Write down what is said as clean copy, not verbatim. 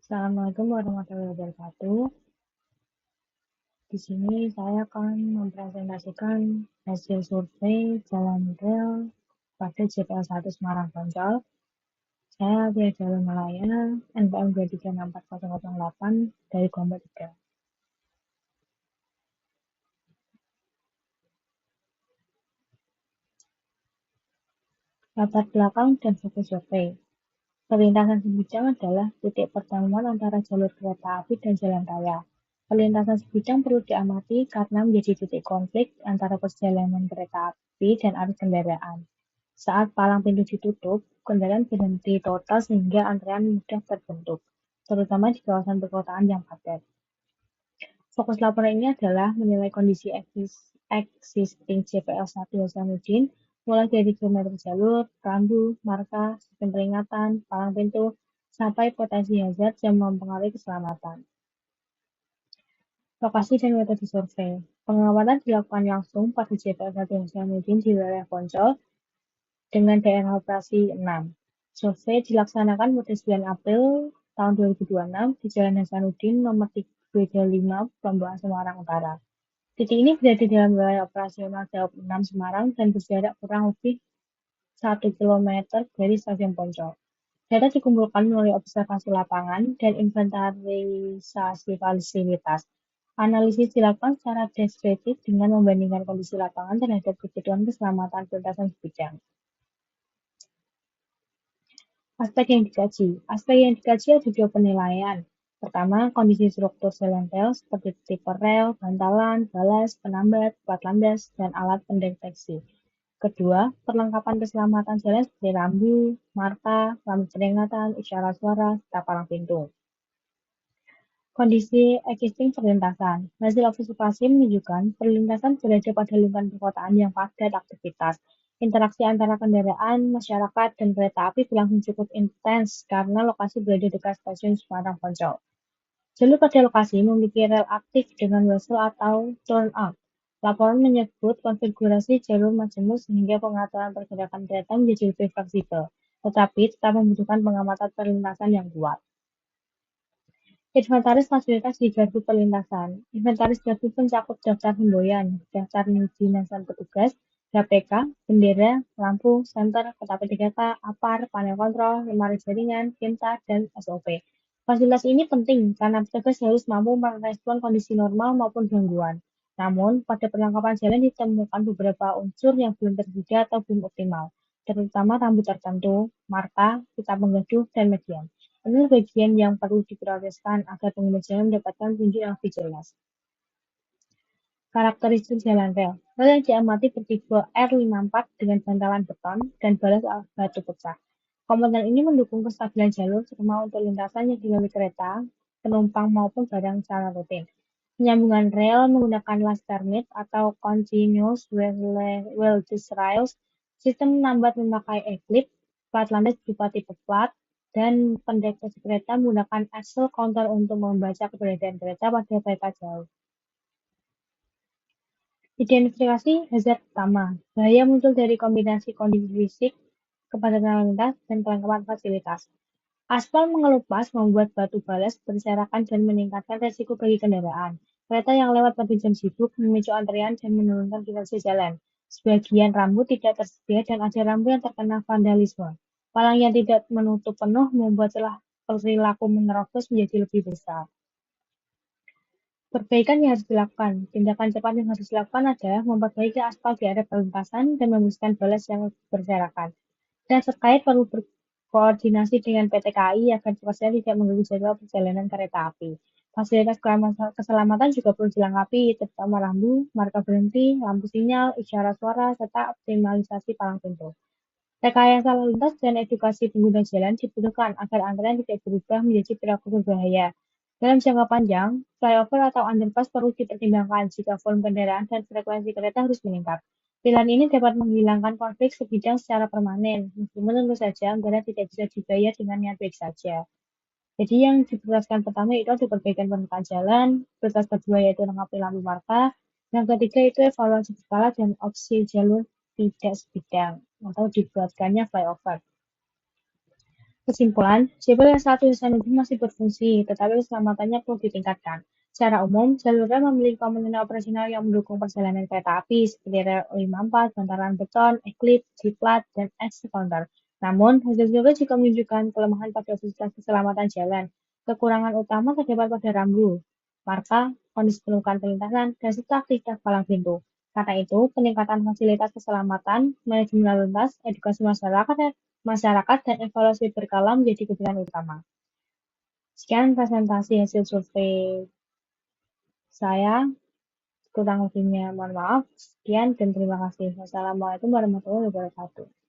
Assalamualaikum warahmatullahi wabarakatuh. Di sini saya akan mempresentasikan hasil survei jalan rel pada JPL 1 Semarang Poncol. Saya dari Jalur Malaya, NPM 2364008 dari Kelompok 3. Latar belakang dan fokus survei. Perlintasan sebidang adalah titik pertemuan antara jalur kereta api dan jalan raya. Perlintasan sebidang perlu diamati karena menjadi titik konflik antara perjalanan kereta api dan arus kendaraan. Saat palang pintu ditutup, kendaraan berhenti total sehingga antrean mudah terbentuk, terutama di kawasan perkotaan yang padat. Fokus laporan ini adalah menilai kondisi existing JPL 1 Hasanuddin, mulai dari kilometer jalur, rambu, marka, sistem peringatan, palang pintu, sampai potensi hazard yang mempengaruhi keselamatan. Lokasi dan metode survei. Pengamatan dilakukan langsung pada JPL 1 Hasanuddin di wilayah Poncol dengan daerah operasi 6. Survei dilaksanakan pada 9 April tahun 2026 di Jalan Hasanuddin nomor 325 Plomboan Semarang Utara. Titik ini berada dalam wilayah operasional Daob 6 Semarang dan berjarak kurang lebih 1 km dari stasiun Poncol. Data dikumpulkan melalui observasi lapangan dan inventarisasi fasilitas. Analisis dilakukan secara deskriptif dengan membandingkan kondisi lapangan terhadap kebutuhan keselamatan perlintasan sebidang. Aspek yang dikaji ada dua penilaian. Pertama, kondisi struktur jalan rel seperti tipe rel, bantalan, balas, penambat, plat landas, dan alat pendeteksi. Kedua, perlengkapan keselamatan jalan seperti rambu, marka, lampu peringatan, isyarat suara, serta palang pintu. Kondisi existing perlintasan. Hasil observasi menunjukkan perlintasan berada pada lingkungan perkotaan yang padat aktivitas. Interaksi antara kendaraan, masyarakat, dan kereta api berlangsung cukup intens karena lokasi berada dekat stasiun Semarang Poncol. Jalur pada lokasi memiliki rel aktif dengan wesel atau turnout. Laporan menyebut konfigurasi jalur majemuk sehingga pengaturan pergerakan kereta menjadi lebih fleksibel, tetapi tetap membutuhkan pengamatan perlintasan yang kuat. Inventaris fasilitas di gardu perlintasan. Inventaris gardu mencakup daftar semboyan, daftar dinamika petugas, HPK, bendera, lampu, senter, kereta P3K, APAR, panel kontrol, lemari jaringan, PIMTA, dan SOP. Fasilitas ini penting karena petugas harus mampu merespon kondisi normal maupun gangguan. Namun, pada perlengkapan jalan ditemukan beberapa unsur yang belum tersedia atau belum optimal, terutama rambu tertentu, marka, pita penggaduh, dan median. Ini bagian yang perlu diprioritaskan agar pengguna jalan mendapatkan petunjuk yang lebih jelas. Karakteristik jalan rel. Rel yang diamati bertipe R54 dengan bantalan beton dan balas batu pecah. Komponen ini mendukung kestabilan jalur terutama untuk lintasan yang dilalui kereta, penumpang maupun barang secara rutin. Penyambungan rel menggunakan Last-Termit atau Continuous Welded Rails. Sistem lambat memakai Eclipse, plat landas berupa tipe plat, dan pendeteksi kereta menggunakan axle counter untuk membaca keberadaan kereta pada kereta jauh. Identifikasi hazard utama. Bahaya muncul dari kombinasi kondisi fisik, kepadatan lalu lintas, dan kelengkapan fasilitas. Aspal mengelupas membuat batu balas berserakan dan meningkatkan resiko bagi kendaraan. Kereta yang lewat pada jam sibuk memicu antrian dan menurunkan kinerja jalan. Sebagian rambu tidak tersedia dan ada rambu yang terkena vandalisme. Palang yang tidak menutup penuh membuat celah perilaku menerobos menjadi lebih besar. Perbaikan yang harus dilakukan. Tindakan cepat yang harus dilakukan adalah memperbaiki aspal di area perlintasan dan membersihkan balas yang berserakan. Dan terkait perlu berkoordinasi dengan PT KAI agar kepastian tidak mengganggu jadwal perjalanan kereta api. Fasilitas keselamatan juga perlu dilengkapi, terutama rambu, marka berhenti, lampu sinyal, isyarat suara, serta optimalisasi palang pintu. Rekayasa lalu lintas dan edukasi pengguna jalan dibutuhkan agar antrean tidak berubah menjadi perilaku berbahaya. Dalam jangka panjang, flyover atau underpass perlu dipertimbangkan jika volume kendaraan dan frekuensi kereta harus meningkat. Pilihan ini dapat menghilangkan konflik sebidang secara permanen, meskipun tentu saja anggaran tidak bisa dibayar dengan niat baik saja. Jadi yang diprioritaskan pertama itu ada perbaikan permukaan jalan, prioritas kedua yaitu melengkapi lampu marka, yang ketiga itu evaluasi berkala dan opsi jalur tidak sebidang atau dibuatkannya flyover. Kesimpulan, JPL 1 Hasanuddin masih berfungsi, tetapi keselamatannya perlu ditingkatkan. Secara umum, jalur rel memiliki komponen operasional yang mendukung perjalanan kereta api, seperti rel 54, bantaran beton, eklip, G-plat, dan X-counter. Namun, hasil survei juga menunjukkan kelemahan pada fasilitas keselamatan jalan. Kekurangan utama terdapat pada rambu, marka, kondisi penurunan perlintasan, dan serta aktivitas palang pintu. Karena itu, peningkatan fasilitas keselamatan, manajemen lalu lintas, edukasi masyarakat dan evaluasi berkala menjadi kebutuhan utama. Sekian presentasi hasil survei saya, kurang lebihnya mohon maaf. Sekian dan terima kasih. Wassalamualaikum warahmatullahi wabarakatuh.